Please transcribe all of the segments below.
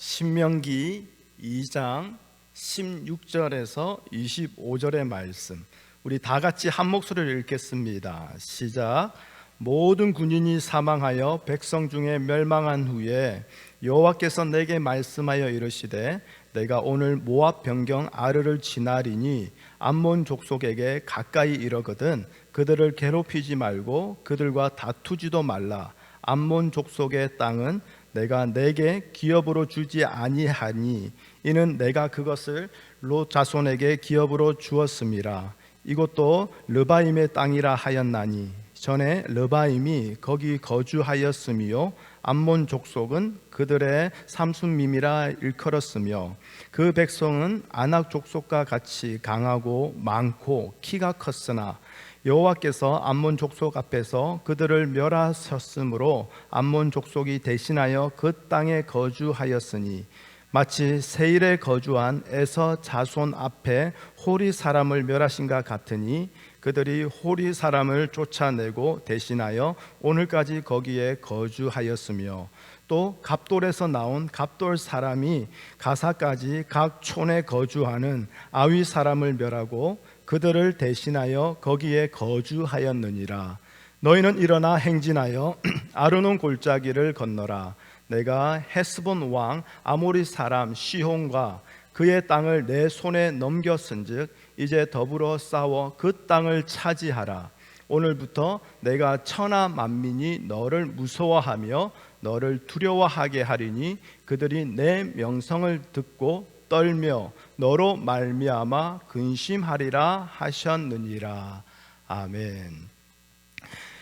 신명기 2장 16절에서 25절의 말씀, 우리 다 같이 한 목소리를 읽겠습니다. 시작. 모든 군인이 사망하여 백성 중에 멸망한 후에 여호와께서 내게 말씀하여 이르시되 내가 오늘 모압 변경 아르를 지나리니 암몬 족속에게 가까이 이르거든 그들을 괴롭히지 말고 그들과 다투지도 말라. 암몬 족속의 땅은 내가 내게 기업으로 주지 아니하니 이는 내가 그것을 롯 자손에게 기업으로 주었음이라. 이것도 르바임의 땅이라 하였나니 전에 르바임이 거기 거주하였으며 암몬 족속은 그들의 삼순밈이라 일컬었으며 그 백성은 아낙 족속과 같이 강하고 많고 키가 컸으나 여호와께서 암몬 족속 앞에서 그들을 멸하셨으므로 암몬 족속이 대신하여 그 땅에 거주하였으니 마치 세일에 거주한 에서 자손 앞에 호리 사람을 멸하신가 같으니 그들이 호리 사람을 쫓아내고 대신하여 오늘까지 거기에 거주하였으며 또 갑돌에서 나온 갑돌 사람이 가사까지 각 촌에 거주하는 아위 사람을 멸하고 그들을 대신하여 거기에 거주하였느니라. 너희는 일어나 행진하여 아르논 골짜기를 건너라. 내가 헤스본 왕 아모리 사람 시혼과 그의 땅을 내 손에 넘겼은즉 이제 더불어 싸워 그 땅을 차지하라. 오늘부터 내가 천하 만민이 너를 무서워하며 너를 두려워하게 하리니 그들이 내 명성을 듣고 떨며 너로 말미암아 근심하리라 하셨느니라. 아멘.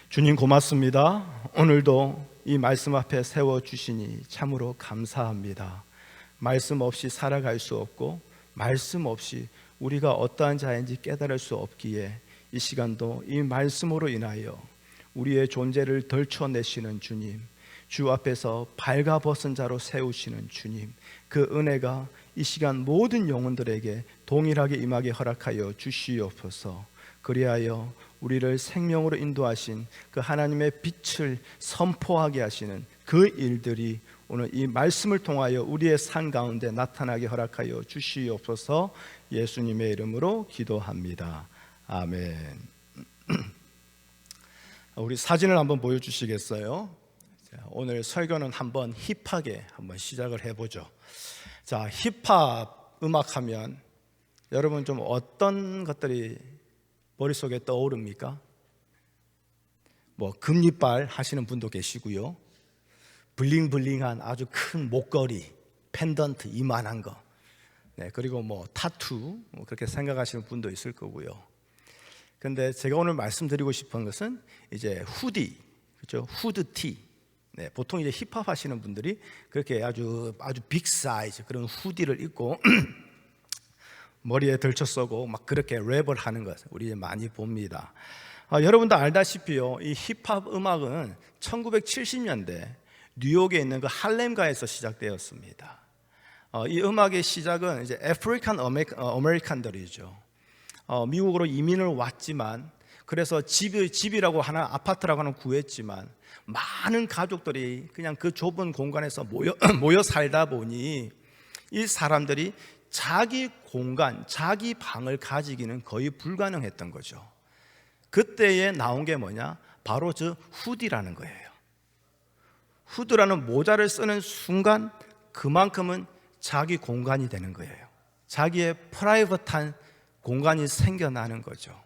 주님 고맙습니다. 오늘도 이 말씀 앞에 세워주시니 참으로 감사합니다. 말씀 없이 살아갈 수 없고 말씀 없이 우리가 어떠한 자인지 깨달을 수 없기에 이 시간도 이 말씀으로 인하여 우리의 존재를 덜쳐내시는 주님, 주 앞에서 발가벗은 자로 세우시는 주님, 그 은혜가 이 시간 모든 영혼들에게 동일하게 임하게 허락하여 주시옵소서. 그리하여 우리를 생명으로 인도하신 그 하나님의 빛을 선포하게 하시는 그 일들이 오늘 이 말씀을 통하여 우리의 삶 가운데 나타나게 허락하여 주시옵소서. 예수님의 이름으로 기도합니다. 아멘. 우리 사진을 한번 보여주시겠어요? 오늘 설교는 한번 힙하게 한번 시작을 해보죠. 자, 힙합 음악하면 여러분 좀 어떤 것들이 머릿속에 떠오릅니까? 뭐 금리빨 하시는 분도 계시고요, 블링블링한 아주 큰 목걸이, 펜던트 이만한 거, 네, 그리고 뭐 타투, 그렇게 생각하시는 분도 있을 거고요. 근데 제가 오늘 말씀드리고 싶은 것은 이제 후디, 그렇죠? 후드티. 네, 보통 이제 힙합 하시는 분들이 그렇게 아주 빅 사이즈 그런 후디를 입고 머리에 들쳐 쓰고 막 그렇게 랩을 하는 것 우리 많이 봅니다. 여러분도 알다시피요, 이 힙합 음악은 1970년대 뉴욕에 있는 그 할렘가에서 시작되었습니다. 이 음악의 시작은 이제 아프리칸 아메리칸들이죠. 미국으로 이민을 왔지만, 그래서 집이라고 하나 아파트라고 하나 구했지만 많은 가족들이 그냥 그 좁은 공간에서 모여 살다 보니 이 사람들이 자기 공간, 자기 방을 가지기는 거의 불가능했던 거죠. 그때에 나온 게 뭐냐? 바로 저 후디라는 거예요. 후드라는 모자를 쓰는 순간 그만큼은 자기 공간이 되는 거예요. 자기의 프라이빗한 공간이 생겨나는 거죠.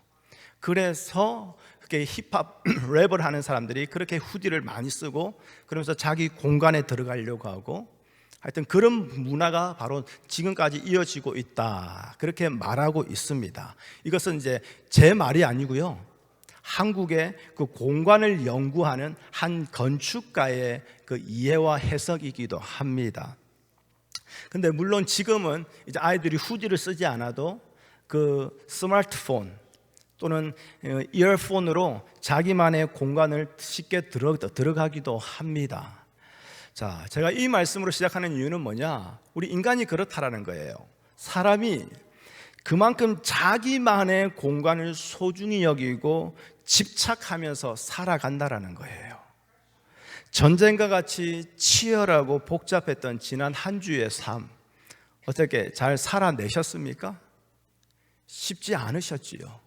그래서 그렇게 힙합 랩을 하는 사람들이 그렇게 후디를 많이 쓰고 그러면서 자기 공간에 들어가려고 하고, 하여튼 그런 문화가 바로 지금까지 이어지고 있다, 그렇게 말하고 있습니다. 이것은 이제 제 말이 아니고요, 한국의 그 공간을 연구하는 한 건축가의 그 이해와 해석이기도 합니다. 근데 물론 지금은 이제 아이들이 후디를 쓰지 않아도 그 스마트폰 또는 이어폰으로 자기만의 공간을 쉽게 들어가기도 합니다. 자, 제가 이 말씀으로 시작하는 이유는 뭐냐? 우리 인간이 그렇다라는 거예요. 사람이 그만큼 자기만의 공간을 소중히 여기고 집착하면서 살아간다라는 거예요. 전쟁과 같이 치열하고 복잡했던 지난 한 주의 삶, 어떻게 잘 살아내셨습니까? 쉽지 않으셨지요.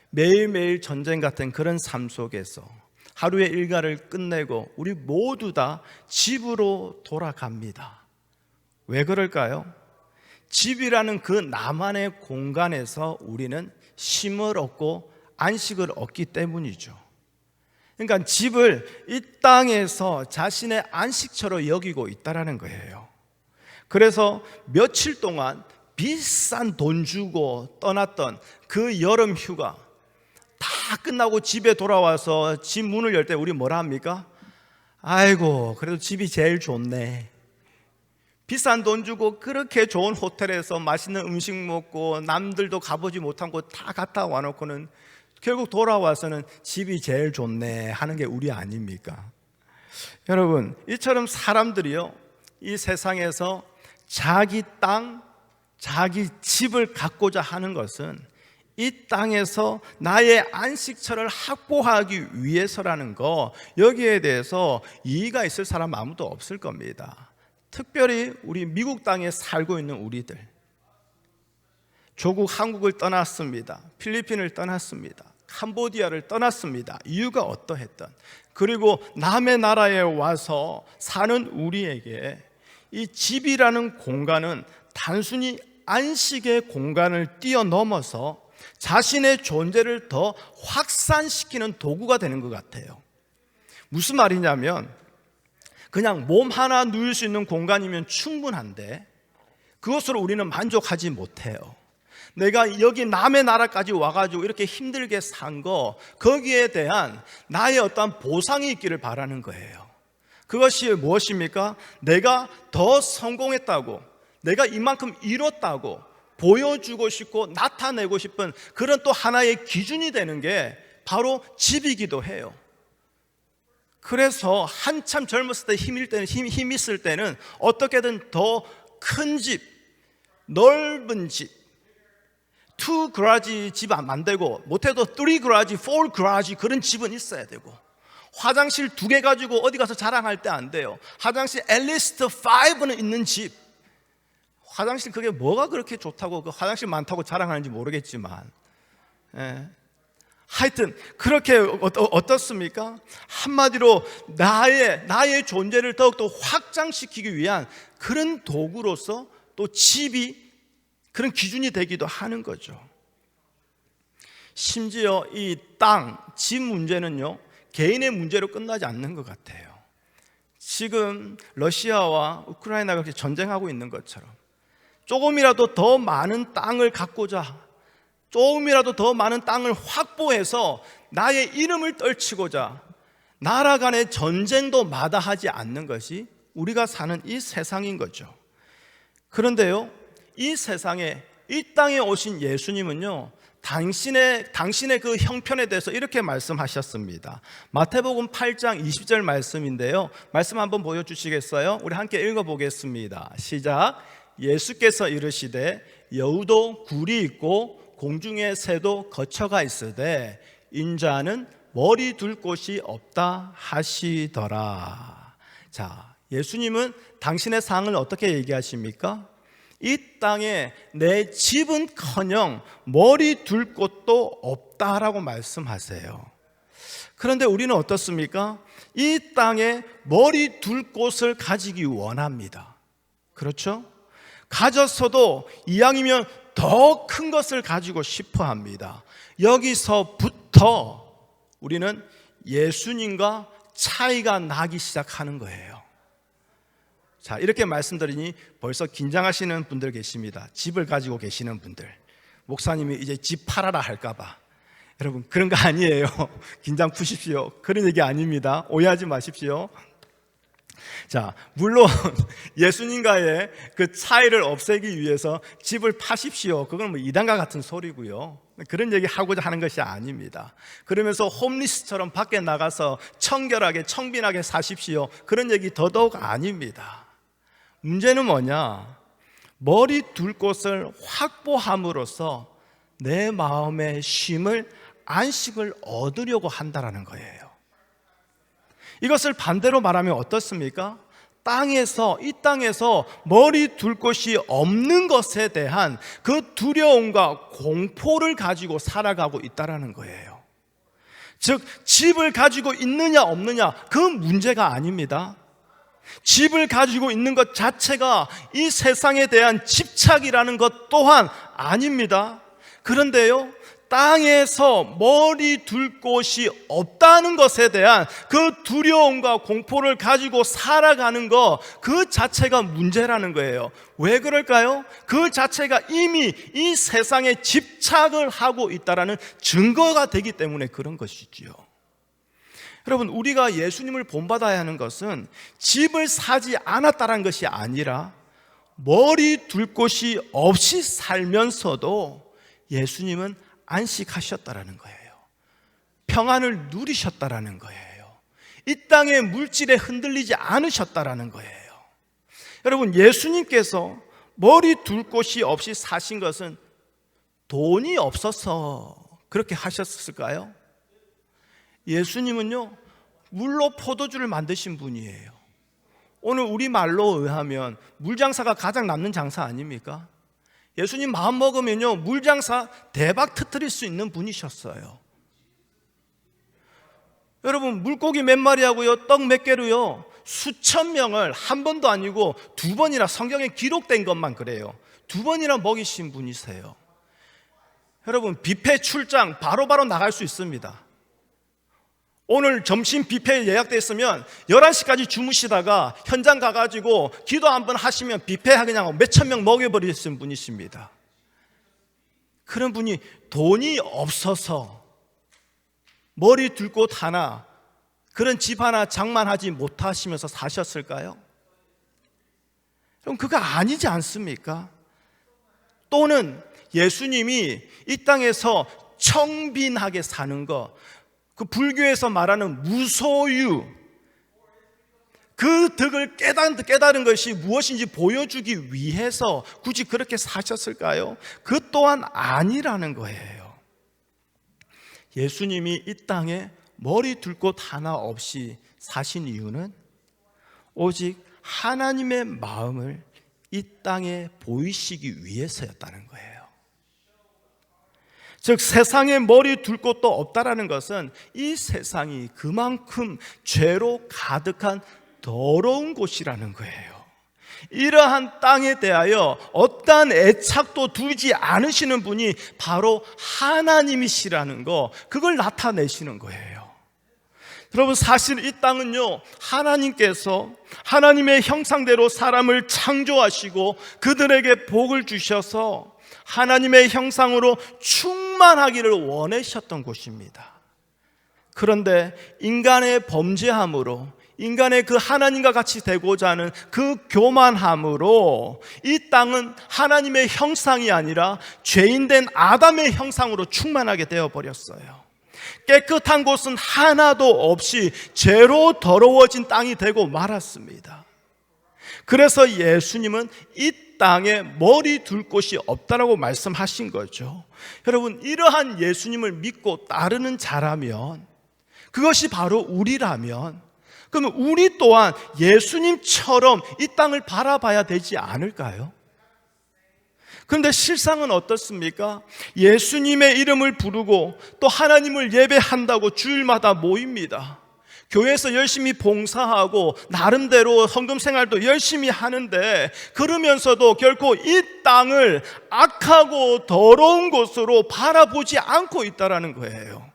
매일매일 전쟁 같은 그런 삶 속에서 하루의 일과를 끝내고 우리 모두 다 집으로 돌아갑니다. 왜 그럴까요? 집이라는 그 나만의 공간에서 우리는 쉼을 얻고 안식을 얻기 때문이죠. 그러니까 집을 이 땅에서 자신의 안식처로 여기고 있다라는 거예요. 그래서 며칠 동안 비싼 돈 주고 떠났던 그 여름 휴가 다 끝나고 집에 돌아와서 집 문을 열 때 우리 뭐라 합니까? 아이고, 그래도 집이 제일 좋네. 비싼 돈 주고 그렇게 좋은 호텔에서 맛있는 음식 먹고 남들도 가보지 못한 곳 다 갔다 와놓고는 결국 돌아와서는 집이 제일 좋네 하는 게 우리 아닙니까? 여러분, 이처럼 사람들이요, 이 세상에서 자기 땅, 자기 집을 갖고자 하는 것은 이 땅에서 나의 안식처를 확보하기 위해서라는 거, 여기에 대해서 이의가 있을 사람 아무도 없을 겁니다. 특별히 우리 미국 땅에 살고 있는 우리들, 조국 한국을 떠났습니다. 필리핀을 떠났습니다. 캄보디아를 떠났습니다. 이유가 어떠했던, 그리고 남의 나라에 와서 사는 우리에게 이 집이라는 공간은 단순히 안식의 공간을 뛰어넘어서 자신의 존재를 더 확산시키는 도구가 되는 것 같아요. 무슨 말이냐면, 그냥 몸 하나 누울 수 있는 공간이면 충분한데 그것으로 우리는 만족하지 못해요. 내가 여기 남의 나라까지 와가지고 이렇게 힘들게 산 거, 거기에 대한 나의 어떤 보상이 있기를 바라는 거예요. 그것이 무엇입니까? 내가 더 성공했다고, 내가 이만큼 이뤘다고 보여주고 싶고 나타내고 싶은 그런 또 하나의 기준이 되는 게 바로 집이기도 해요. 그래서 한참 젊었을 때 힘 있을 때는 어떻게든 더 큰 집, 넓은 집, 2 가라지 집 안 되고 못해도 3 가라지, 4 가라지 그런 집은 있어야 되고, 화장실 2개 가지고 어디 가서 자랑할 때 안 돼요. 화장실 앨리스트 5는 있는 집. 화장실 그게 뭐가 그렇게 좋다고 그 화장실 많다고 자랑하는지 모르겠지만, 하여튼 그렇게 어떻습니까? 한마디로 나의 존재를 더욱더 확장시키기 위한 그런 도구로서 또 집이 그런 기준이 되기도 하는 거죠. 심지어 이 땅, 집 문제는요, 개인의 문제로 끝나지 않는 것 같아요. 지금 러시아와 우크라이나가 그렇게 전쟁하고 있는 것처럼 조금이라도 더 많은 땅을 갖고자, 조금이라도 더 많은 땅을 확보해서 나의 이름을 떨치고자 나라 간의 전쟁도 마다하지 않는 것이 우리가 사는 이 세상인 거죠. 그런데요, 이 세상에, 이 땅에 오신 예수님은요, 당신의 그 형편에 대해서 이렇게 말씀하셨습니다. 마태복음 8장 20절 말씀인데요, 말씀 한번 보여주시겠어요? 우리 함께 읽어보겠습니다. 시작. 예수께서 이르시되 여우도 굴이 있고 공중의 새도 거처가 있으되 인자는 머리 둘 곳이 없다 하시더라. 자, 예수님은 당신의 상을 어떻게 얘기하십니까? 이 땅에 내 집은커녕 머리 둘 곳도 없다라고 말씀하세요. 그런데 우리는 어떻습니까? 이 땅에 머리 둘 곳을 가지기 원합니다. 그렇죠? 가졌어도 이왕이면 더 큰 것을 가지고 싶어 합니다. 여기서부터 우리는 예수님과 차이가 나기 시작하는 거예요. 자, 이렇게 말씀드리니 벌써 긴장하시는 분들 계십니다. 집을 가지고 계시는 분들, 목사님이 이제 집 팔아라 할까봐. 여러분, 그런 거 아니에요. 긴장 푸십시오. 그런 얘기 아닙니다. 오해하지 마십시오. 자, 물론 예수님과의 그 차이를 없애기 위해서 집을 파십시오, 그건 뭐 이단과 같은 소리고요. 그런 얘기 하고자 하는 것이 아닙니다. 그러면서 홈리스처럼 밖에 나가서 청결하게 청빈하게 사십시오, 그런 얘기 더더욱 아닙니다. 문제는 뭐냐? 머리 둘 곳을 확보함으로써 내 마음의 쉼을, 안식을 얻으려고 한다라는 거예요. 이것을 반대로 말하면 어떻습니까? 이 땅에서 머리 둘 곳이 없는 것에 대한 그 두려움과 공포를 가지고 살아가고 있다는 거예요. 즉, 집을 가지고 있느냐 없느냐 그 문제가 아닙니다. 집을 가지고 있는 것 자체가 이 세상에 대한 집착이라는 것 또한 아닙니다. 그런데요, 땅에서 머리 둘 곳이 없다는 것에 대한 그 두려움과 공포를 가지고 살아가는 것, 그 자체가 문제라는 거예요. 왜 그럴까요? 그 자체가 이미 이 세상에 집착을 하고 있다는 증거가 되기 때문에 그런 것이지요. 여러분, 우리가 예수님을 본받아야 하는 것은 집을 사지 않았다는 것이 아니라 머리 둘 곳이 없이 살면서도 예수님은 안식하셨다라는 거예요. 평안을 누리셨다라는 거예요. 이 땅의 물질에 흔들리지 않으셨다라는 거예요. 여러분, 예수님께서 머리 둘 곳이 없이 사신 것은 돈이 없어서 그렇게 하셨을까요? 예수님은요, 물로 포도주를 만드신 분이에요. 오늘 우리말로 의하면 물장사가 가장 남는 장사 아닙니까? 예수님 마음 먹으면요, 물장사 대박 터뜨릴 수 있는 분이셨어요. 여러분, 물고기 몇 마리하고요, 떡 몇 개로요, 수천 명을 한 번도 아니고 두 번이나, 성경에 기록된 것만 그래요, 두 번이나 먹이신 분이세요. 여러분, 뷔페 출장 바로바로 나갈 수 있습니다. 오늘 점심 뷔페 예약돼 있으면 11시까지 주무시다가 현장 가가지고 기도 한번 하시면 뷔페 그냥 몇천 명 먹여버리신 분이십니다. 그런 분이 돈이 없어서 머리 둘 곳 하나, 그런 집 하나 장만하지 못하시면서 사셨을까요? 그럼 그거 아니지 않습니까? 또는 예수님이 이 땅에서 청빈하게 사는 것, 그 불교에서 말하는 무소유, 그 덕을 깨달은 것이 무엇인지 보여주기 위해서 굳이 그렇게 사셨을까요? 그 또한 아니라는 거예요. 예수님이 이 땅에 머리 둘 곳 하나 없이 사신 이유는 오직 하나님의 마음을 이 땅에 보이시기 위해서였다는 거예요. 즉, 세상에 머리 둘 곳도 없다라는 것은 이 세상이 그만큼 죄로 가득한 더러운 곳이라는 거예요. 이러한 땅에 대하여 어떠한 애착도 두지 않으시는 분이 바로 하나님이시라는 거, 그걸 나타내시는 거예요. 여러분, 사실 이 땅은요, 하나님께서 하나님의 형상대로 사람을 창조하시고 그들에게 복을 주셔서 하나님의 형상으로 충만하기를 원하셨던 곳입니다. 그런데 인간의 범죄함으로, 인간의 그 하나님과 같이 되고자 하는 그 교만함으로 이 땅은 하나님의 형상이 아니라 죄인된 아담의 형상으로 충만하게 되어버렸어요. 깨끗한 곳은 하나도 없이 죄로 더러워진 땅이 되고 말았습니다. 그래서 예수님은 이 땅에 머리 둘 곳이 없다라고 말씀하신 거죠. 여러분, 이러한 예수님을 믿고 따르는 자라면, 그것이 바로 우리라면, 그러면 우리 또한 예수님처럼 이 땅을 바라봐야 되지 않을까요? 그런데 실상은 어떻습니까? 예수님의 이름을 부르고 또 하나님을 예배한다고 주일마다 모입니다. 교회에서 열심히 봉사하고 나름대로 헌금 생활도 열심히 하는데, 그러면서도 결코 이 땅을 악하고 더러운 곳으로 바라보지 않고 있다는 거예요.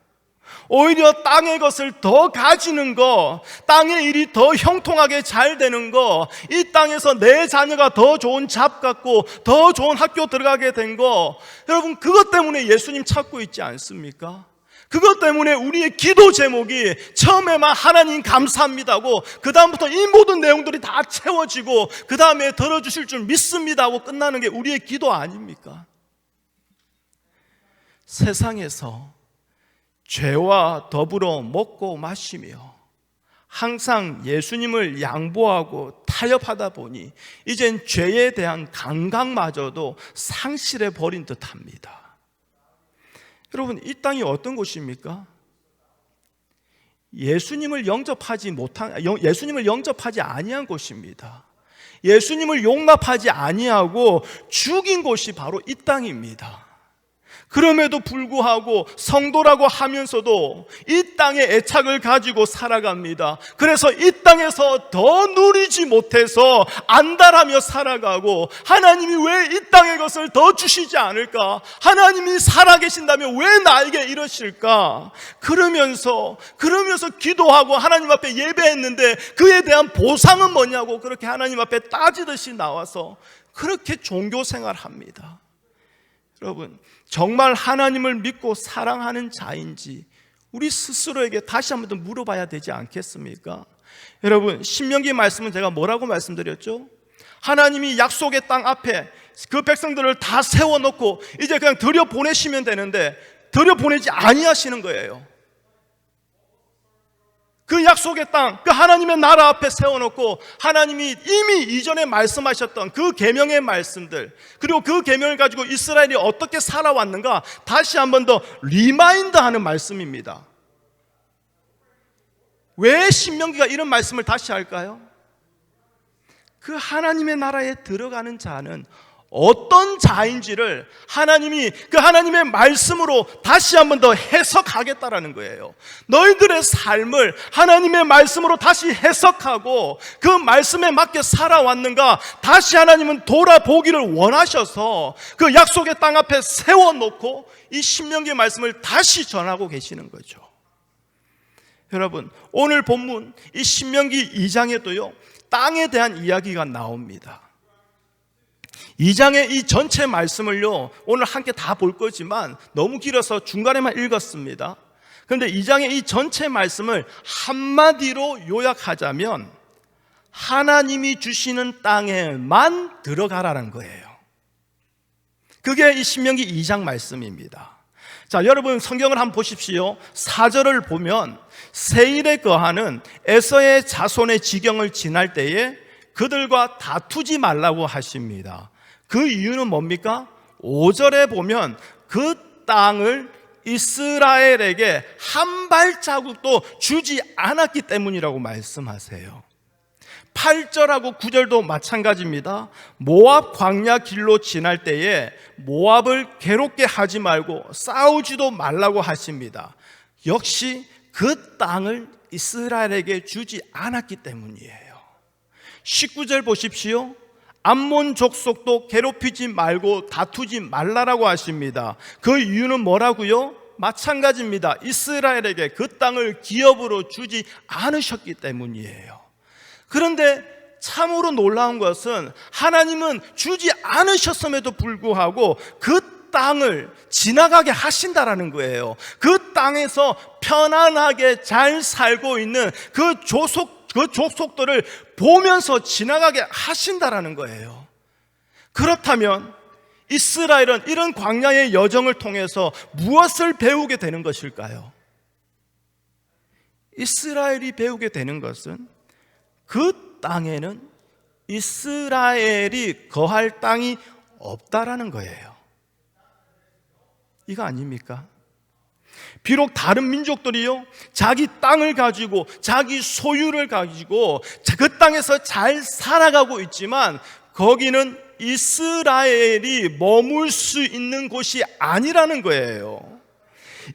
오히려 땅의 것을 더 가지는 거, 땅의 일이 더 형통하게 잘 되는 거, 이 땅에서 내 자녀가 더 좋은 잡 갖고 더 좋은 학교 들어가게 된 거, 여러분, 그것 때문에 예수님 찾고 있지 않습니까? 그것 때문에 우리의 기도 제목이 처음에만 하나님 감사합니다고, 그 다음부터 이 모든 내용들이 다 채워지고 그 다음에 들어주실 줄 믿습니다 하고 끝나는 게 우리의 기도 아닙니까? 세상에서 죄와 더불어 먹고 마시며 항상 예수님을 양보하고 타협하다 보니 이젠 죄에 대한 감각마저도 상실해 버린 듯합니다. 여러분, 이 땅이 어떤 곳입니까? 예수님을 영접하지 아니한 곳입니다. 예수님을 용납하지 아니하고 죽인 곳이 바로 이 땅입니다. 그럼에도 불구하고 성도라고 하면서도 이 땅의 애착을 가지고 살아갑니다. 그래서 이 땅에서 더 누리지 못해서 안달하며 살아가고, 하나님이 왜 이 땅의 것을 더 주시지 않을까? 하나님이 살아계신다면 왜 나에게 이러실까? 그러면서 기도하고 하나님 앞에 예배했는데 그에 대한 보상은 뭐냐고 그렇게 하나님 앞에 따지듯이 나와서 그렇게 종교 생활합니다. 여러분, 정말 하나님을 믿고 사랑하는 자인지 우리 스스로에게 다시 한번 더 물어봐야 되지 않겠습니까? 여러분, 신명기 말씀은 제가 뭐라고 말씀드렸죠? 하나님이 약속의 땅 앞에 그 백성들을 다 세워놓고 이제 그냥 들여보내시면 되는데 들여보내지 아니하시는 거예요. 그 약속의 땅, 그 하나님의 나라 앞에 세워놓고 하나님이 이미 이전에 말씀하셨던 그 계명의 말씀들, 그리고 그 계명을 가지고 이스라엘이 어떻게 살아왔는가 다시 한번 더 리마인드하는 말씀입니다. 왜 신명기가 이런 말씀을 다시 할까요? 그 하나님의 나라에 들어가는 자는 어떤 자인지를 하나님이 그 하나님의 말씀으로 다시 한번 더 해석하겠다라는 거예요. 너희들의 삶을 하나님의 말씀으로 다시 해석하고 그 말씀에 맞게 살아왔는가 다시 하나님은 돌아보기를 원하셔서 그 약속의 땅 앞에 세워놓고 이 신명기의 말씀을 다시 전하고 계시는 거죠. 여러분, 오늘 본문 이 신명기 2장에도요 땅에 대한 이야기가 나옵니다. 2장의 이 전체 말씀을요 오늘 함께 다 볼 거지만 너무 길어서 중간에만 읽었습니다. 그런데 2장의 이 전체 말씀을 한마디로 요약하자면 하나님이 주시는 땅에만 들어가라는 거예요. 그게 이 신명기 2장 말씀입니다. 자, 여러분 성경을 한번 보십시오. 4절을 보면 세일에 거하는 에서의 자손의 지경을 지날 때에 그들과 다투지 말라고 하십니다. 그 이유는 뭡니까? 5절에 보면 그 땅을 이스라엘에게 한 발자국도 주지 않았기 때문이라고 말씀하세요. 8절하고 9절도 마찬가지입니다. 모압 광야 길로 지날 때에 모압을 괴롭게 하지 말고 싸우지도 말라고 하십니다. 역시 그 땅을 이스라엘에게 주지 않았기 때문이에요. 19절 보십시오. 암몬 족속도 괴롭히지 말고 다투지 말라라고 하십니다. 그 이유는 뭐라고요? 마찬가지입니다. 이스라엘에게 그 땅을 기업으로 주지 않으셨기 때문이에요. 그런데 참으로 놀라운 것은 하나님은 주지 않으셨음에도 불구하고 그 땅을 지나가게 하신다라는 거예요. 그 땅에서 편안하게 잘 살고 있는 그 족속들을 보면서 지나가게 하신다라는 거예요. 그렇다면 이스라엘은 이런 광야의 여정을 통해서 무엇을 배우게 되는 것일까요? 이스라엘이 배우게 되는 것은 그 땅에는 이스라엘이 거할 땅이 없다라는 거예요. 이거 아닙니까? 비록 다른 민족들이요 자기 땅을 가지고 자기 소유를 가지고 그 땅에서 잘 살아가고 있지만 거기는 이스라엘이 머물 수 있는 곳이 아니라는 거예요.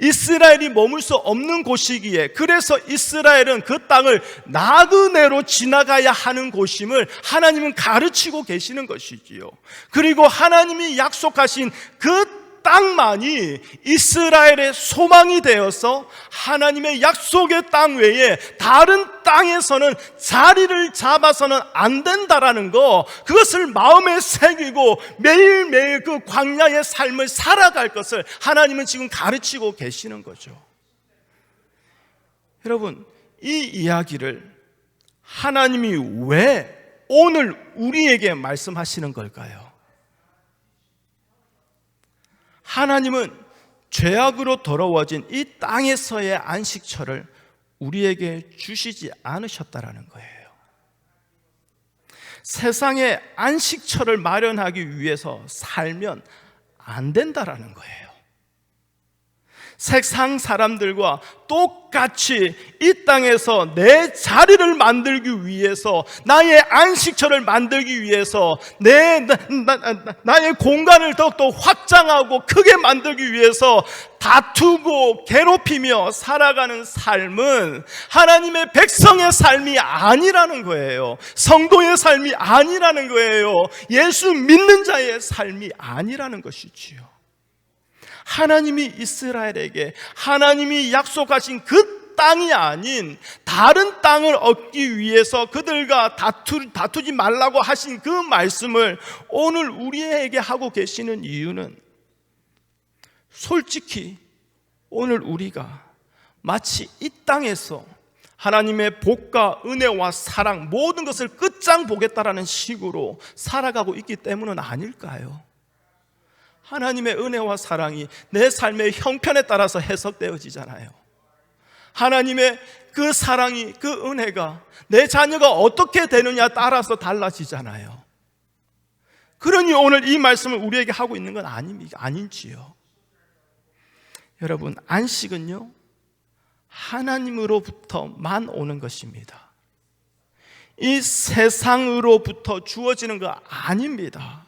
이스라엘이 머물 수 없는 곳이기에 그래서 이스라엘은 그 땅을 나그네로 지나가야 하는 곳임을 하나님은 가르치고 계시는 것이지요. 그리고 하나님이 약속하신 그 땅만이 이스라엘의 소망이 되어서 하나님의 약속의 땅 외에 다른 땅에서는 자리를 잡아서는 안 된다라는 거, 그것을 마음에 새기고 매일매일 그 광야의 삶을 살아갈 것을 하나님은 지금 가르치고 계시는 거죠. 여러분, 이 이야기를 하나님이 왜 오늘 우리에게 말씀하시는 걸까요? 하나님은 죄악으로 더러워진 이 땅에서의 안식처를 우리에게 주시지 않으셨다라는 거예요. 세상에 안식처를 마련하기 위해서 살면 안 된다라는 거예요. 세상 사람들과 똑같이 이 땅에서 내 자리를 만들기 위해서, 나의 안식처를 만들기 위해서, 나의 공간을 더욱더 확장하고 크게 만들기 위해서 다투고 괴롭히며 살아가는 삶은 하나님의 백성의 삶이 아니라는 거예요. 성도의 삶이 아니라는 거예요. 예수 믿는 자의 삶이 아니라는 것이지요. 하나님이 이스라엘에게 하나님이 약속하신 그 땅이 아닌 다른 땅을 얻기 위해서 그들과 다투지 말라고 하신 그 말씀을 오늘 우리에게 하고 계시는 이유는, 솔직히 오늘 우리가 마치 이 땅에서 하나님의 복과 은혜와 사랑 모든 것을 끝장 보겠다라는 식으로 살아가고 있기 때문은 아닐까요? 하나님의 은혜와 사랑이 내 삶의 형편에 따라서 해석되어지잖아요. 하나님의 그 사랑이, 그 은혜가 내 자녀가 어떻게 되느냐에 따라서 달라지잖아요. 그러니 오늘 이 말씀을 우리에게 하고 있는 건 아닌지요. 여러분, 안식은요, 하나님으로부터만 오는 것입니다. 이 세상으로부터 주어지는 거 아닙니다.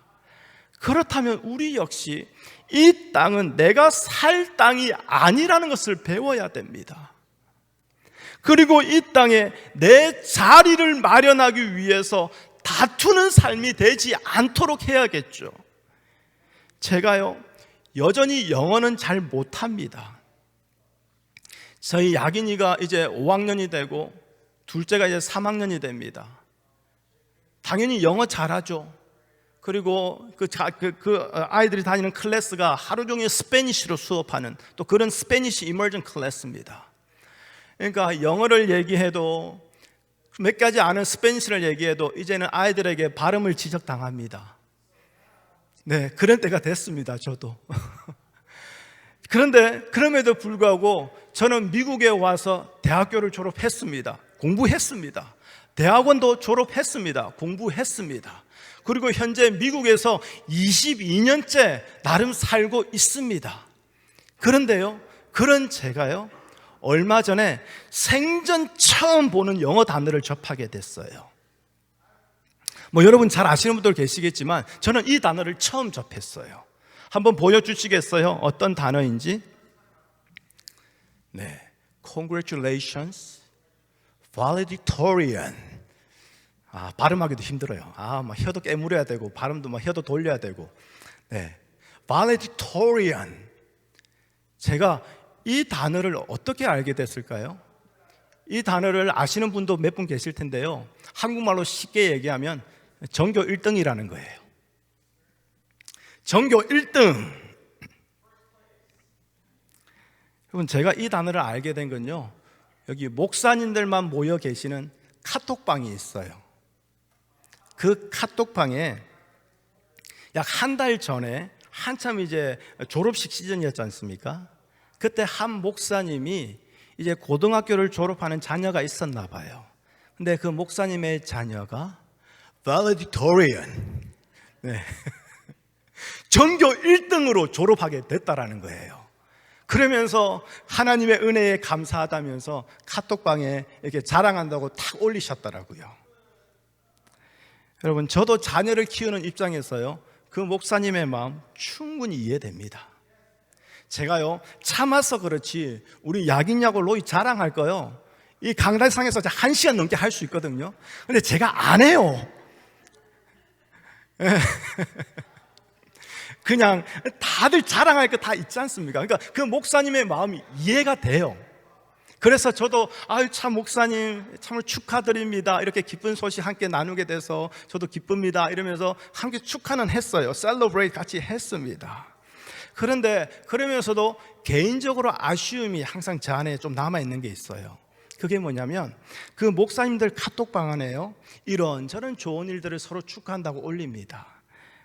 그렇다면 우리 역시 이 땅은 내가 살 땅이 아니라는 것을 배워야 됩니다. 그리고 이 땅에 내 자리를 마련하기 위해서 다투는 삶이 되지 않도록 해야겠죠. 제가요, 여전히 영어는 잘 못합니다. 저희 야긴이가 이제 5학년이 되고 둘째가 이제 3학년이 됩니다. 당연히 영어 잘하죠. 그리고 아이들이 다니는 클래스가 하루 종일 스페니쉬로 수업하는 또 그런 스페니쉬 이머전 클래스입니다. 그러니까 영어를 얘기해도, 몇 가지 아는 스페니쉬를 얘기해도 이제는 아이들에게 발음을 지적당합니다. 네, 그런 때가 됐습니다, 저도. 그런데 그럼에도 불구하고 저는 미국에 와서 대학교를 졸업했습니다. 공부했습니다. 대학원도 졸업했습니다. 공부했습니다. 그리고 현재 미국에서 22년째 나름 살고 있습니다. 그런데요, 그런 제가요, 얼마 전에 생전 처음 보는 영어 단어를 접하게 됐어요. 여러분 잘 아시는 분들 계시겠지만 저는 이 단어를 처음 접했어요. 한번 보여주시겠어요? 어떤 단어인지? 네, Congratulations, Valedictorian. 발음하기도 힘들어요. 막 혀도 깨물어야 되고 발음도 막 혀도 돌려야 되고. 네, Valedictorian. 제가 이 단어를 어떻게 알게 됐을까요? 이 단어를 아시는 분도 몇 분 계실 텐데요, 한국말로 쉽게 얘기하면 전교 1등이라는 거예요. 전교 1등. 여러분, 제가 이 단어를 알게 된 건요, 여기 목사님들만 모여 계시는 카톡방이 있어요. 그 카톡방에 약 한 달 전에 한참 이제 졸업식 시즌이었지 않습니까? 그때 한 목사님이 이제 고등학교를 졸업하는 자녀가 있었나 봐요. 근데 그 목사님의 자녀가 valedictorian, 네, 전교 1등으로 졸업하게 됐다라는 거예요. 그러면서 하나님의 은혜에 감사하다면서 카톡방에 이렇게 자랑한다고 탁 올리셨더라고요. 여러분, 저도 자녀를 키우는 입장에서요, 그 목사님의 마음 충분히 이해됩니다. 제가요, 참아서 그렇지 우리 야긴야고 로이 자랑할 거요, 이 강달상에서 1시간 넘게 할 수 있거든요. 근데 제가 안 해요. 그냥 다들 자랑할 거 다 있지 않습니까? 그러니까 그 목사님의 마음이 이해가 돼요. 그래서 저도 참 목사님 참을 축하드립니다, 이렇게 기쁜 소식 함께 나누게 돼서 저도 기쁩니다 이러면서 함께 축하는 했어요. 셀러브레이트 같이 했습니다. 그런데 그러면서도 개인적으로 아쉬움이 항상 제 안에 좀 남아있는 게 있어요. 그게 뭐냐면 그 목사님들 카톡방 안에요, 이런저런 좋은 일들을 서로 축하한다고 올립니다.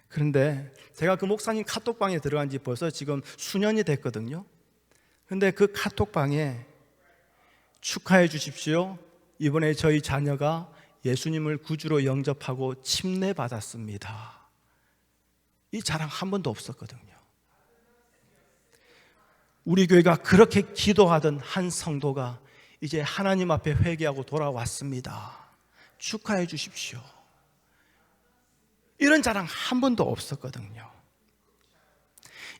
그런데 제가 그 목사님 카톡방에 들어간 지 벌써 지금 수년이 됐거든요. 그런데 그 카톡방에 축하해 주십시오, 이번에 저희 자녀가 예수님을 구주로 영접하고 침례받았습니다, 이 자랑 한 번도 없었거든요. 우리 교회가 그렇게 기도하던 한 성도가 이제 하나님 앞에 회개하고 돌아왔습니다. 축하해 주십시오. 이런 자랑 한 번도 없었거든요.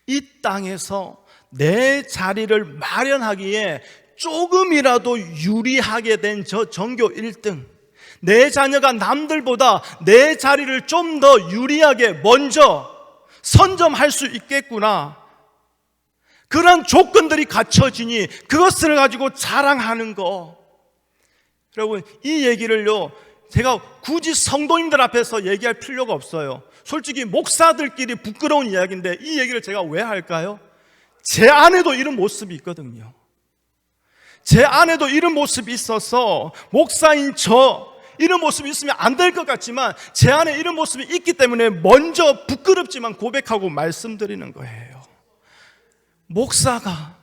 이 땅에서 내 자리를 마련하기에 조금이라도 유리하게 된 저 전교 1등, 내 자녀가 남들보다 내 자리를 좀 더 유리하게 먼저 선점할 수 있겠구나, 그런 조건들이 갖춰지니 그것을 가지고 자랑하는 거. 여러분, 이 얘기를요 제가 굳이 성도님들 앞에서 얘기할 필요가 없어요. 솔직히 목사들끼리 부끄러운 이야기인데 이 얘기를 제가 왜 할까요? 제 안에도 이런 모습이 있거든요. 제 안에도 이런 모습이 있어서 목사인 저 이런 모습이 있으면 안 될 것 같지만 제 안에 이런 모습이 있기 때문에 먼저 부끄럽지만 고백하고 말씀드리는 거예요. 목사가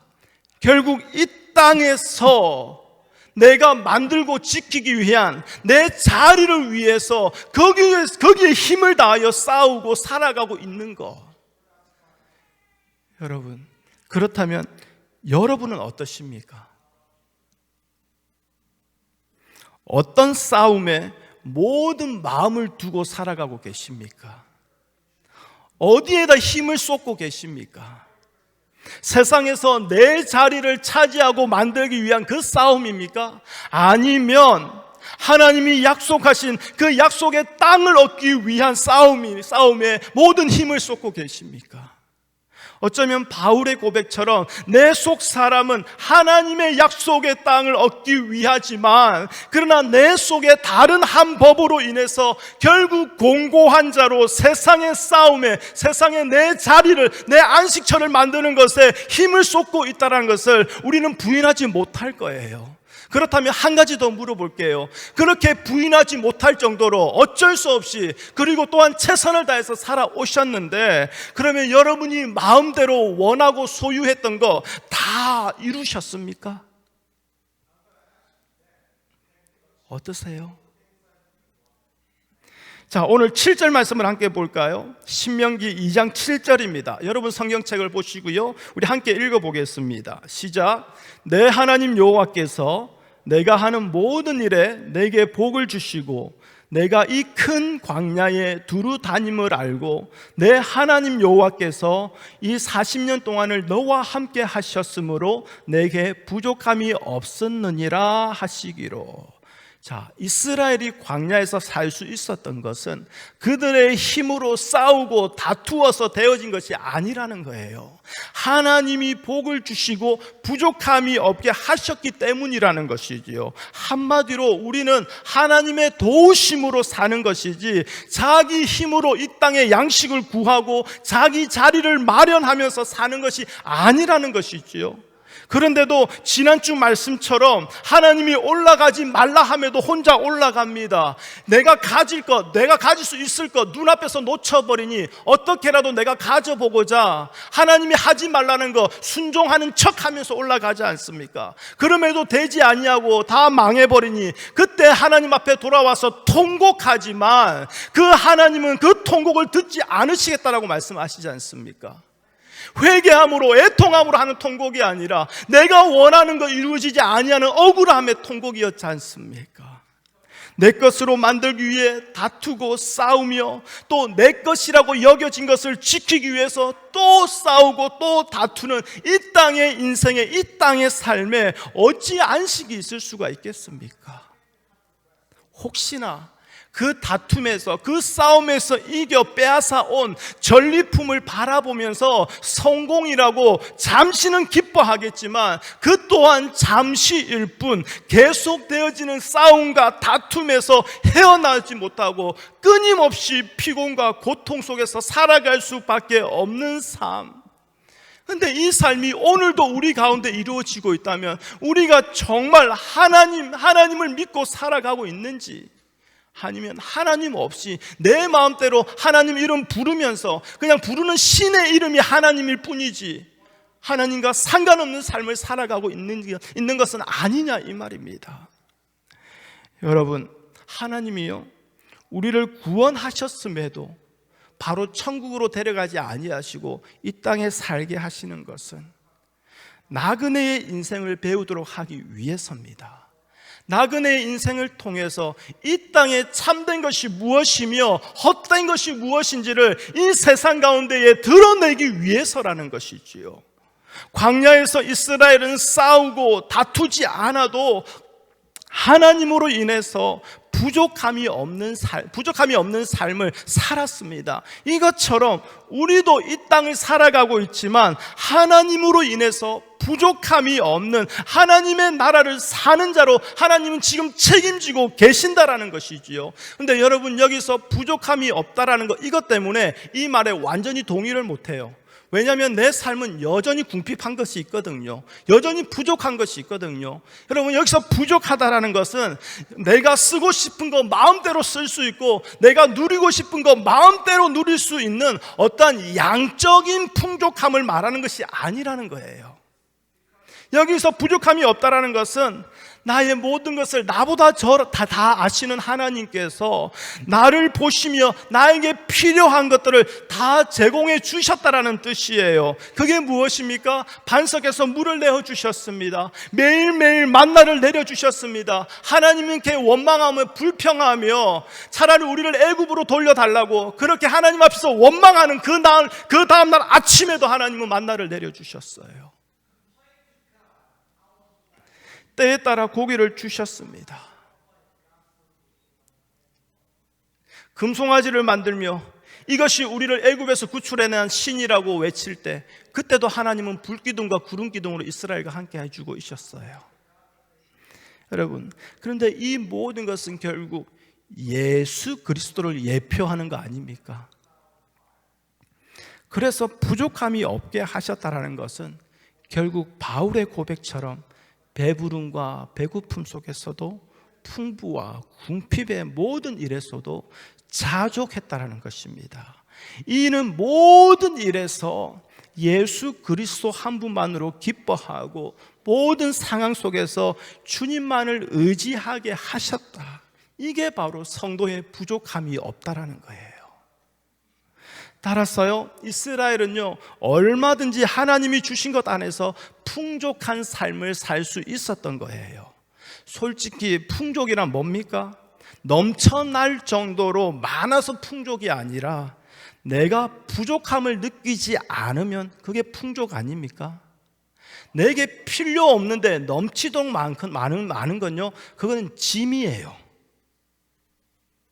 결국 이 땅에서 내가 만들고 지키기 위한 내 자리를 위해서 거기에 힘을 다하여 싸우고 살아가고 있는 것. 여러분, 그렇다면 여러분은 어떠십니까? 어떤 싸움에 모든 마음을 두고 살아가고 계십니까? 어디에다 힘을 쏟고 계십니까? 세상에서 내 자리를 차지하고 만들기 위한 그 싸움입니까? 아니면 하나님이 약속하신 그 약속의 땅을 얻기 위한 싸움에 모든 힘을 쏟고 계십니까? 어쩌면 바울의 고백처럼 내 속 사람은 하나님의 약속의 땅을 얻기 위하지만 그러나 내 속에 다른 한 법으로 인해서 결국 공고한 자로 세상의 싸움에, 세상의 내 자리를, 내 안식처를 만드는 것에 힘을 쏟고 있다는 것을 우리는 부인하지 못할 거예요. 그렇다면 한 가지 더 물어볼게요. 그렇게 부인하지 못할 정도로 어쩔 수 없이, 그리고 또한 최선을 다해서 살아오셨는데, 그러면 여러분이 마음대로 원하고 소유했던 거 다 이루셨습니까? 어떠세요? 자, 오늘 7절 말씀을 함께 볼까요? 신명기 2장 7절입니다. 여러분 성경책을 보시고요, 우리 함께 읽어보겠습니다. 시작. 내 하나님 여호와께서 내가 하는 모든 일에 내게 복을 주시고 내가 이 큰 광야에 두루 다님을 알고 내 하나님 여호와께서 이 40년 동안을 너와 함께 하셨으므로 내게 부족함이 없었느니라 하시기로. 자, 이스라엘이 광야에서 살 수 있었던 것은 그들의 힘으로 싸우고 다투어서 되어진 것이 아니라는 거예요. 하나님이 복을 주시고 부족함이 없게 하셨기 때문이라는 것이지요. 한마디로 우리는 하나님의 도우심으로 사는 것이지 자기 힘으로 이 땅에 양식을 구하고 자기 자리를 마련하면서 사는 것이 아니라는 것이지요. 그런데도 지난주 말씀처럼 하나님이 올라가지 말라 함에도 혼자 올라갑니다. 내가 가질 것, 내가 가질 수 있을 것 눈앞에서 놓쳐버리니 어떻게라도 내가 가져보고자 하나님이 하지 말라는 거 순종하는 척하면서 올라가지 않습니까? 그럼에도 되지 아니하고 다 망해버리니 그때 하나님 앞에 돌아와서 통곡하지만 그 하나님은 그 통곡을 듣지 않으시겠다라고 말씀하시지 않습니까? 회개함으로, 애통함으로 하는 통곡이 아니라 내가 원하는 거 이루어지지 아니하는 억울함의 통곡이었지 않습니까? 내 것으로 만들기 위해 다투고 싸우며 또 내 것이라고 여겨진 것을 지키기 위해서 또 싸우고 또 다투는 이 땅의 인생에, 이 땅의 삶에 어찌 안식이 있을 수가 있겠습니까? 혹시나 그 다툼에서, 그 싸움에서 이겨 빼앗아 온 전리품을 바라보면서 성공이라고 잠시는 기뻐하겠지만 그 또한 잠시일 뿐 계속되어지는 싸움과 다툼에서 헤어나지 못하고 끊임없이 피곤과 고통 속에서 살아갈 수밖에 없는 삶. 근데 이 삶이 오늘도 우리 가운데 이루어지고 있다면 우리가 정말 하나님을 믿고 살아가고 있는지, 아니면 하나님 없이 내 마음대로 하나님 이름 부르면서 그냥 부르는 신의 이름이 하나님일 뿐이지 하나님과 상관없는 삶을 살아가고 있는 것은 아니냐 이 말입니다. 여러분, 하나님이요 우리를 구원하셨음에도 바로 천국으로 데려가지 아니하시고 이 땅에 살게 하시는 것은 나그네의 인생을 배우도록 하기 위해서입니다. 나그네의 인생을 통해서 이 땅에 참된 것이 무엇이며 헛된 것이 무엇인지를 이 세상 가운데에 드러내기 위해서라는 것이지요. 광야에서 이스라엘은 싸우고 다투지 않아도 하나님으로 인해서 부족함이 없는 삶을 살았습니다. 이것처럼 우리도 이 땅을 살아가고 있지만 하나님으로 인해서 부족함이 없는 하나님의 나라를 사는 자로 하나님은 지금 책임지고 계신다라는 것이지요. 근데 여러분, 여기서 부족함이 없다라는 것, 이것 때문에 이 말에 완전히 동의를 못해요. 왜냐하면 내 삶은 여전히 궁핍한 것이 있거든요. 여전히 부족한 것이 있거든요. 여러분, 여기서 부족하다라는 것은 내가 쓰고 싶은 거 마음대로 쓸 수 있고 내가 누리고 싶은 거 마음대로 누릴 수 있는 어떠한 양적인 풍족함을 말하는 것이 아니라는 거예요. 여기서 부족함이 없다라는 것은 나의 모든 것을 나보다 다 아시는 하나님께서 나를 보시며 나에게 필요한 것들을 다 제공해 주셨다라는 뜻이에요. 그게 무엇입니까? 반석에서 물을 내어 주셨습니다. 매일매일 만나를 내려 주셨습니다. 하나님은 걔 원망하며 불평하며 차라리 우리를 애굽으로 돌려달라고 그렇게 하나님 앞에서 원망하는 그 다음날 아침에도 하나님은 만나를 내려 주셨어요. 때에 따라 고기를 주셨습니다. 금송아지를 만들며 이것이 우리를 애굽에서 구출해낸 신이라고 외칠 때 그때도 하나님은 불기둥과 구름기둥으로 이스라엘과 함께 해주고 있었어요. 여러분, 그런데 이 모든 것은 결국 예수 그리스도를 예표하는 거 아닙니까? 그래서 부족함이 없게 하셨다라는 것은 결국 바울의 고백처럼 배부름과 배고픔 속에서도 풍부와 궁핍의 모든 일에서도 자족했다라는 것입니다. 이는 모든 일에서 예수 그리스도 한 분만으로 기뻐하고 모든 상황 속에서 주님만을 의지하게 하셨다. 이게 바로 성도의 부족함이 없다라는 거예요. 따라서요, 이스라엘은요 얼마든지 하나님이 주신 것 안에서 풍족한 삶을 살 수 있었던 거예요. 솔직히 풍족이란 뭡니까? 넘쳐날 정도로 많아서 풍족이 아니라 내가 부족함을 느끼지 않으면 그게 풍족 아닙니까? 내게 필요 없는데 넘치도록 많은 건요, 그건 짐이에요.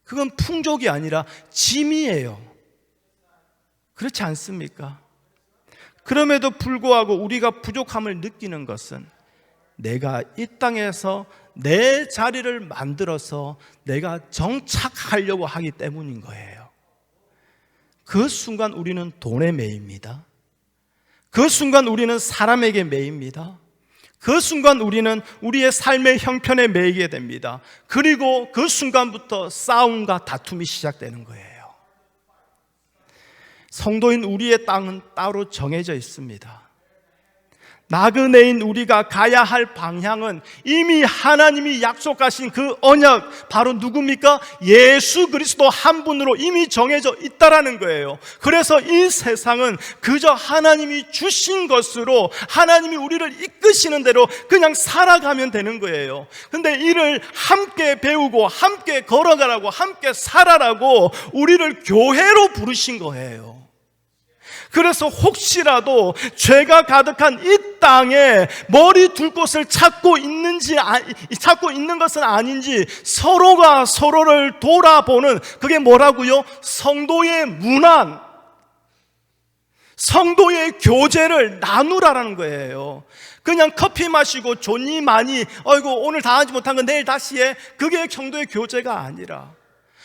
그건 풍족이 아니라 짐이에요. 그렇지 않습니까? 그럼에도 불구하고 우리가 부족함을 느끼는 것은 내가 이 땅에서 내 자리를 만들어서 내가 정착하려고 하기 때문인 거예요. 그 순간 우리는 돈에 매입니다. 그 순간 우리는 사람에게 매입니다. 그 순간 우리는 우리의 삶의 형편에 매이게 됩니다. 그리고 그 순간부터 싸움과 다툼이 시작되는 거예요. 성도인 우리의 땅은 따로 정해져 있습니다. 나그네인 우리가 가야 할 방향은 이미 하나님이 약속하신 그 언약, 바로 누굽니까? 예수 그리스도 한 분으로 이미 정해져 있다라는 거예요. 그래서 이 세상은 그저 하나님이 주신 것으로 하나님이 우리를 이끄시는 대로 그냥 살아가면 되는 거예요. 근데 이를 함께 배우고 함께 걸어가라고, 함께 살아라고 우리를 교회로 부르신 거예요. 그래서 혹시라도 죄가 가득한 이 땅에 머리 둘 곳을 찾고 있는 것은 아닌지 서로가 서로를 돌아보는, 그게 뭐라고요? 성도의 문안, 성도의 교제를 나누라는 거예요. 그냥 커피 마시고 존니 많이 오늘 다 하지 못한 건 내일 다시 해, 그게 성도의 교제가 아니라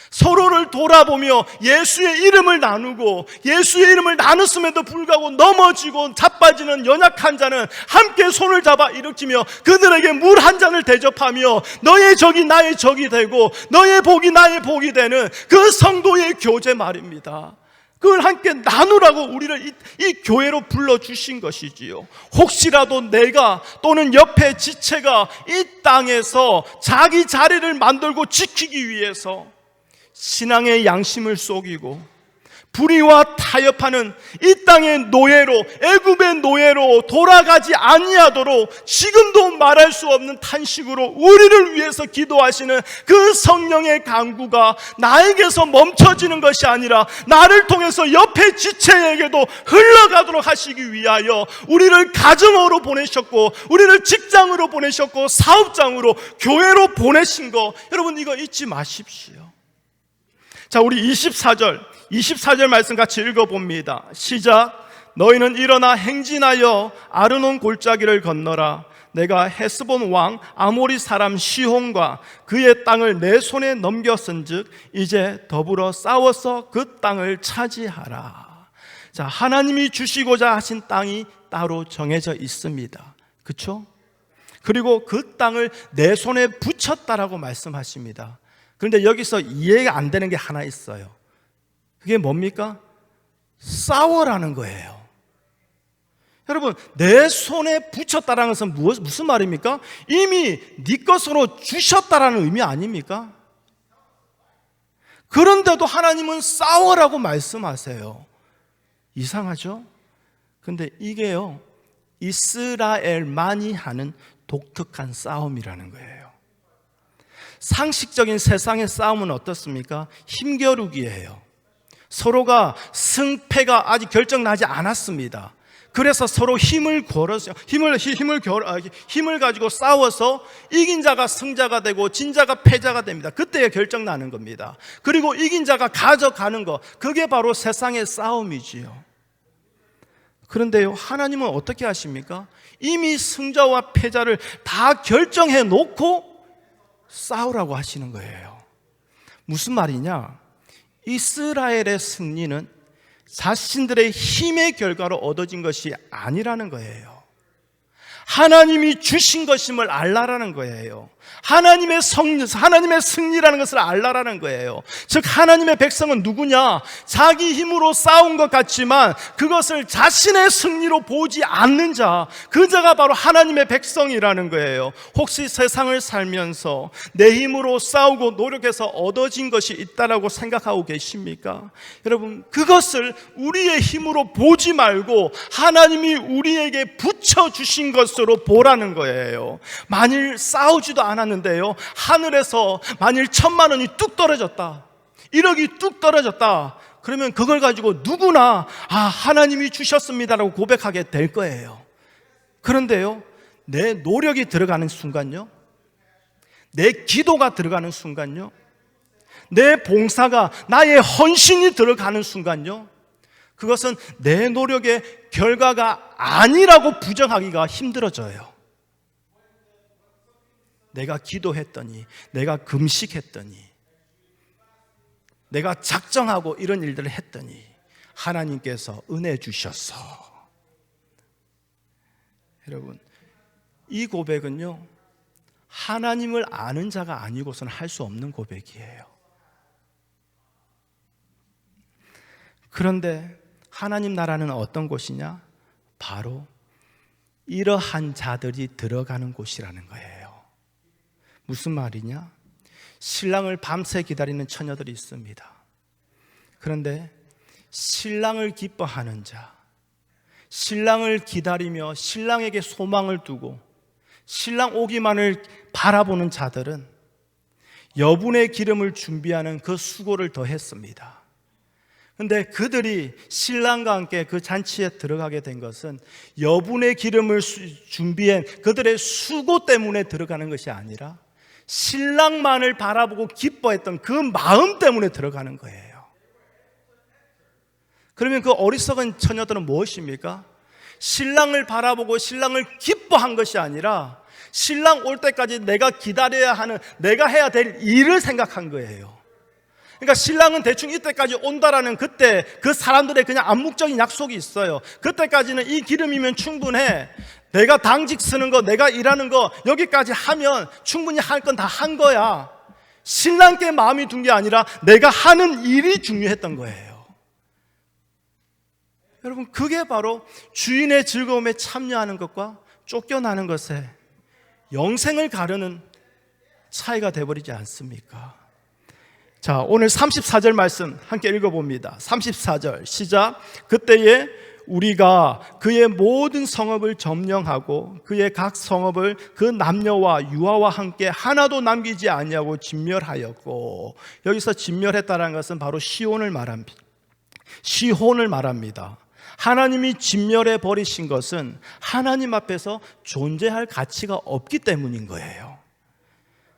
서로를 돌아보며 예수의 이름을 나누고, 예수의 이름을 나눴음에도 불구하고 넘어지고 자빠지는 연약한 자는 함께 손을 잡아 일으키며 그들에게 물 한 잔을 대접하며 너의 적이 나의 적이 되고 너의 복이 나의 복이 되는 그 성도의 교제 말입니다. 그걸 함께 나누라고 우리를 이 교회로 불러주신 것이지요. 혹시라도 내가 또는 옆에 지체가 이 땅에서 자기 자리를 만들고 지키기 위해서 신앙의 양심을 속이고 불의와 타협하는 이 땅의 노예로, 애굽의 노예로 돌아가지 아니하도록 지금도 말할 수 없는 탄식으로 우리를 위해서 기도하시는 그 성령의 간구가 나에게서 멈춰지는 것이 아니라 나를 통해서 옆에 지체에게도 흘러가도록 하시기 위하여 우리를 가정으로 보내셨고, 우리를 직장으로 보내셨고, 사업장으로, 교회로 보내신 거, 여러분 이거 잊지 마십시오. 자, 우리 24절 말씀 같이 읽어봅니다. 시작. 너희는 일어나 행진하여 아르논 골짜기를 건너라. 내가 헤스본 왕 아모리 사람 시혼과 그의 땅을 내 손에 넘겼은즉 이제 더불어 싸워서 그 땅을 차지하라. 자, 하나님이 주시고자 하신 땅이 따로 정해져 있습니다. 그렇죠? 그리고 그 땅을 내 손에 붙였다라고 말씀하십니다. 그런데 여기서 이해가 안 되는 게 하나 있어요. 그게 뭡니까? 싸워라는 거예요. 여러분, 내 손에 붙였다라는 것은 무슨 말입니까? 이미 네 것으로 주셨다라는 의미 아닙니까? 그런데도 하나님은 싸워라고 말씀하세요. 이상하죠? 근데 이게요, 이스라엘만이 하는 독특한 싸움이라는 거예요. 상식적인 세상의 싸움은 어떻습니까? 힘겨루기예요. 서로가 승패가 아직 결정나지 않았습니다. 그래서 서로 힘을 가지고 싸워서 이긴 자가 승자가 되고 진 자가 패자가 됩니다. 그때에 결정나는 겁니다. 그리고 이긴 자가 가져가는 것, 그게 바로 세상의 싸움이지요. 그런데요, 하나님은 어떻게 하십니까? 이미 승자와 패자를 다 결정해 놓고 싸우라고 하시는 거예요. 무슨 말이냐? 이스라엘의 승리는 자신들의 힘의 결과로 얻어진 것이 아니라는 거예요. 하나님이 주신 것임을 알라라는 거예요. 하나님의 승리라는 것을 알라라는 거예요. 즉 하나님의 백성은 누구냐? 자기 힘으로 싸운 것 같지만 그것을 자신의 승리로 보지 않는 자, 그 자가 바로 하나님의 백성이라는 거예요. 혹시 세상을 살면서 내 힘으로 싸우고 노력해서 얻어진 것이 있다라고 생각하고 계십니까? 여러분, 그것을 우리의 힘으로 보지 말고 하나님이 우리에게 붙여주신 것으로 보라는 거예요. 만일 싸우지도 않았는데요, 하늘에서 만일 1,000만 원이 뚝 떨어졌다, 1억이 뚝 떨어졌다, 그러면 그걸 가지고 누구나 하나님이 주셨습니다라고 고백하게 될 거예요. 그런데요, 내 노력이 들어가는 순간요, 내 기도가 들어가는 순간요, 내 봉사가, 나의 헌신이 들어가는 순간요, 그것은 내 노력의 결과가 아니라고 부정하기가 힘들어져요. 내가 기도했더니, 내가 금식했더니, 내가 작정하고 이런 일들을 했더니 하나님께서 은혜 주셔서. 여러분, 이 고백은요, 하나님을 아는 자가 아니고서는 할 수 없는 고백이에요. 그런데 하나님 나라는 어떤 곳이냐? 바로 이러한 자들이 들어가는 곳이라는 거예요. 무슨 말이냐? 신랑을 밤새 기다리는 처녀들이 있습니다. 그런데 신랑을 기뻐하는 자, 신랑을 기다리며 신랑에게 소망을 두고 신랑 오기만을 바라보는 자들은 여분의 기름을 준비하는 그 수고를 더했습니다. 그런데 그들이 신랑과 함께 그 잔치에 들어가게 된 것은 여분의 기름을 준비한 그들의 수고 때문에 들어가는 것이 아니라 신랑만을 바라보고 기뻐했던 그 마음 때문에 들어가는 거예요. 그러면 그 어리석은 처녀들은 무엇입니까? 신랑을 바라보고 신랑을 기뻐한 것이 아니라 신랑 올 때까지 내가 기다려야 하는, 내가 해야 될 일을 생각한 거예요. 그러니까 신랑은 대충 이때까지 온다라는 그때 그 사람들의 그냥 암묵적인 약속이 있어요. 그때까지는 이 기름이면 충분해. 내가 당직 쓰는 거, 내가 일하는 거 여기까지 하면 충분히 할 건 다 한 거야. 신랑께 마음이 둔 게 아니라 내가 하는 일이 중요했던 거예요. 여러분, 그게 바로 주인의 즐거움에 참여하는 것과 쫓겨나는 것에 영생을 가르는 차이가 돼버리지 않습니까? 자, 오늘 34절 말씀 함께 읽어봅니다. 34절 시작. 그때에 우리가 그의 모든 성읍을 점령하고 그의 각 성읍을 그 남녀와 유아와 함께 하나도 남기지 아니하고 진멸하였고, 여기서 진멸했다는 것은 바로 시혼을 말합니다. 시혼을 말합니다. 하나님이 진멸해 버리신 것은 하나님 앞에서 존재할 가치가 없기 때문인 거예요.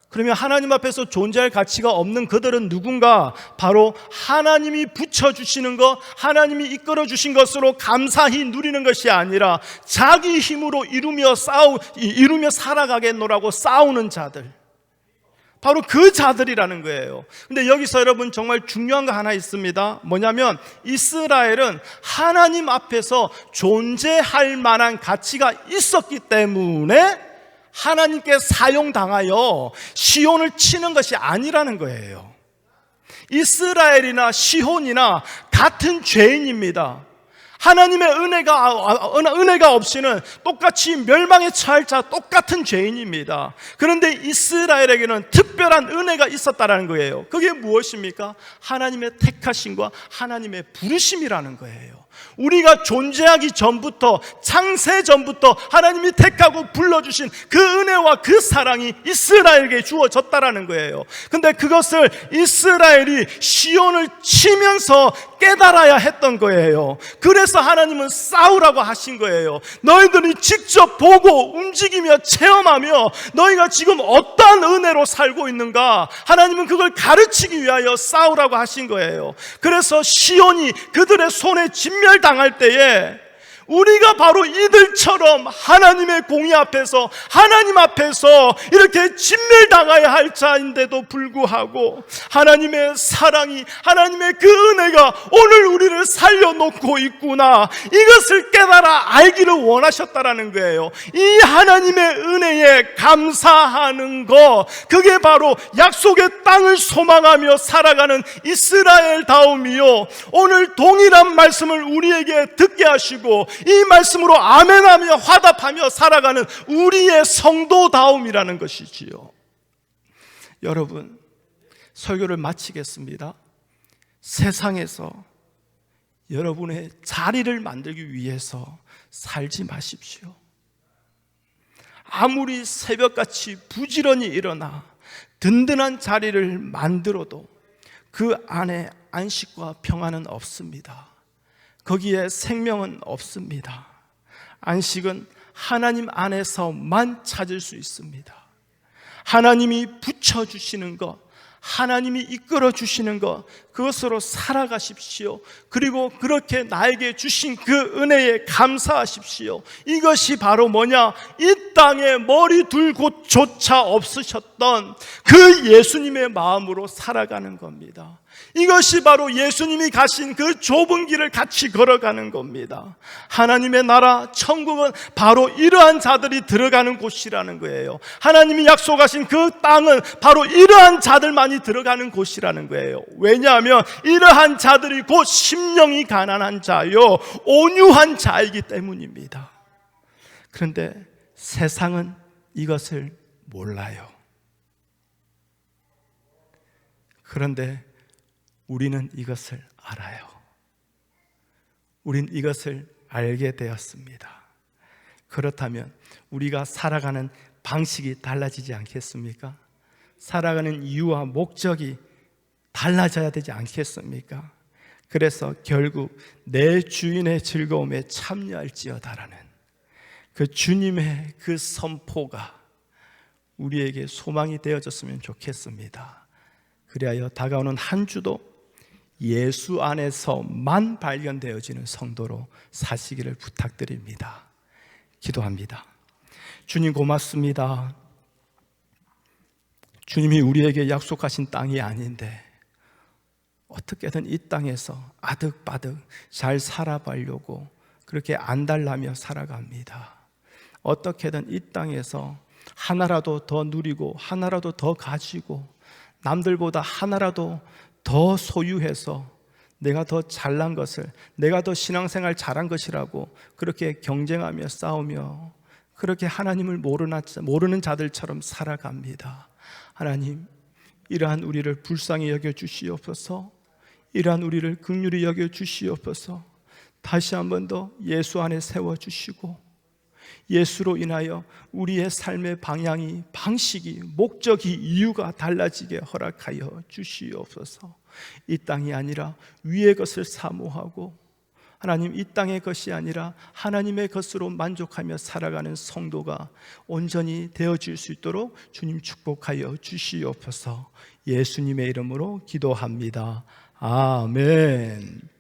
그러면 하나님 앞에서 존재할 가치가 없는 그들은 누군가? 바로 하나님이 붙여주시는 것, 하나님이 이끌어주신 것으로 감사히 누리는 것이 아니라 자기 힘으로 이루며 살아가겠노라고 싸우는 자들, 바로 그 자들이라는 거예요. 근데 여기서 여러분 정말 중요한 거 하나 있습니다. 뭐냐면 이스라엘은 하나님 앞에서 존재할 만한 가치가 있었기 때문에 하나님께 사용당하여 시혼을 치는 것이 아니라는 거예요. 이스라엘이나 시혼이나 같은 죄인입니다. 하나님의 은혜가 없이는 똑같이 멸망에 처할 자 똑같은 죄인입니다. 그런데 이스라엘에게는 특별한 은혜가 있었다는 거예요. 그게 무엇입니까? 하나님의 택하심과 하나님의 부르심이라는 거예요. 우리가 존재하기 전부터, 창세 전부터 하나님이 택하고 불러주신 그 은혜와 그 사랑이 이스라엘에게 주어졌다라는 거예요. 근데 그것을 이스라엘이 시온을 치면서 깨달아야 했던 거예요. 그래서 하나님은 싸우라고 하신 거예요. 너희들이 직접 보고 움직이며 체험하며 너희가 지금 어떠한 은혜로 살고 있는가, 하나님은 그걸 가르치기 위하여 싸우라고 하신 거예요. 그래서 시온이 그들의 손에 진멸당할 때에 우리가 바로 이들처럼 하나님의 공의 앞에서, 하나님 앞에서 이렇게 진멸당해야 할 자인데도 불구하고 하나님의 사랑이, 하나님의 그 은혜가 오늘 우리를 살려놓고 있구나, 이것을 깨달아 알기를 원하셨다라는 거예요. 이 하나님의 은혜에 감사하는 것, 그게 바로 약속의 땅을 소망하며 살아가는 이스라엘다움이요, 오늘 동일한 말씀을 우리에게 듣게 하시고 이 말씀으로 아멘하며 화답하며 살아가는 우리의 성도다움이라는 것이지요. 여러분, 설교를 마치겠습니다. 세상에서 여러분의 자리를 만들기 위해서 살지 마십시오. 아무리 새벽같이 부지런히 일어나 든든한 자리를 만들어도 그 안에 안식과 평안은 없습니다. 거기에 생명은 없습니다. 안식은 하나님 안에서만 찾을 수 있습니다. 하나님이 붙여주시는 것, 하나님이 이끌어 주시는 것, 그것으로 살아가십시오. 그리고 그렇게 나에게 주신 그 은혜에 감사하십시오. 이것이 바로 뭐냐? 이 땅에 머리 둘 곳조차 없으셨던 그 예수님의 마음으로 살아가는 겁니다. 이것이 바로 예수님이 가신 그 좁은 길을 같이 걸어가는 겁니다. 하나님의 나라, 천국은 바로 이러한 자들이 들어가는 곳이라는 거예요. 하나님이 약속하신 그 땅은 바로 이러한 자들만이 들어가는 곳이라는 거예요. 왜냐하면 이러한 자들이 곧 심령이 가난한 자요, 온유한 자이기 때문입니다. 그런데 세상은 이것을 몰라요. 그런데 우리는 이것을 알아요. 우린 이것을 알게 되었습니다. 그렇다면 우리가 살아가는 방식이 달라지지 않겠습니까? 살아가는 이유와 목적이 달라져야 되지 않겠습니까? 그래서 결국 내 주인의 즐거움에 참여할지어다라는 그 주님의 그 선포가 우리에게 소망이 되어졌으면 좋겠습니다. 그리하여 다가오는 한 주도 예수 안에서만 발견되어지는 성도로 사시기를 부탁드립니다. 기도합니다. 주님 고맙습니다. 주님이 우리에게 약속하신 땅이 아닌데 어떻게든 이 땅에서 아득바득 잘 살아가려고 그렇게 안달나며 살아갑니다. 어떻게든 이 땅에서 하나라도 더 누리고 하나라도 더 가지고 남들보다 하나라도 더 소유해서 내가 더 잘난 것을, 내가 더 신앙생활 잘한 것이라고 그렇게 경쟁하며 싸우며 그렇게 하나님을 모르는 자들처럼 살아갑니다. 하나님, 이러한 우리를 불쌍히 여겨 주시옵소서. 이러한 우리를 긍휼히 여겨 주시옵소서. 다시 한 번 더 예수 안에 세워주시고 예수로 인하여 우리의 삶의 방향이, 방식이, 목적이, 이유가 달라지게 허락하여 주시옵소서. 이 땅이 아니라 위의 것을 사모하고 하나님, 이 땅의 것이 아니라 하나님의 것으로 만족하며 살아가는 성도가 온전히 되어질 수 있도록 주님 축복하여 주시옵소서. 예수님의 이름으로 기도합니다. 아멘.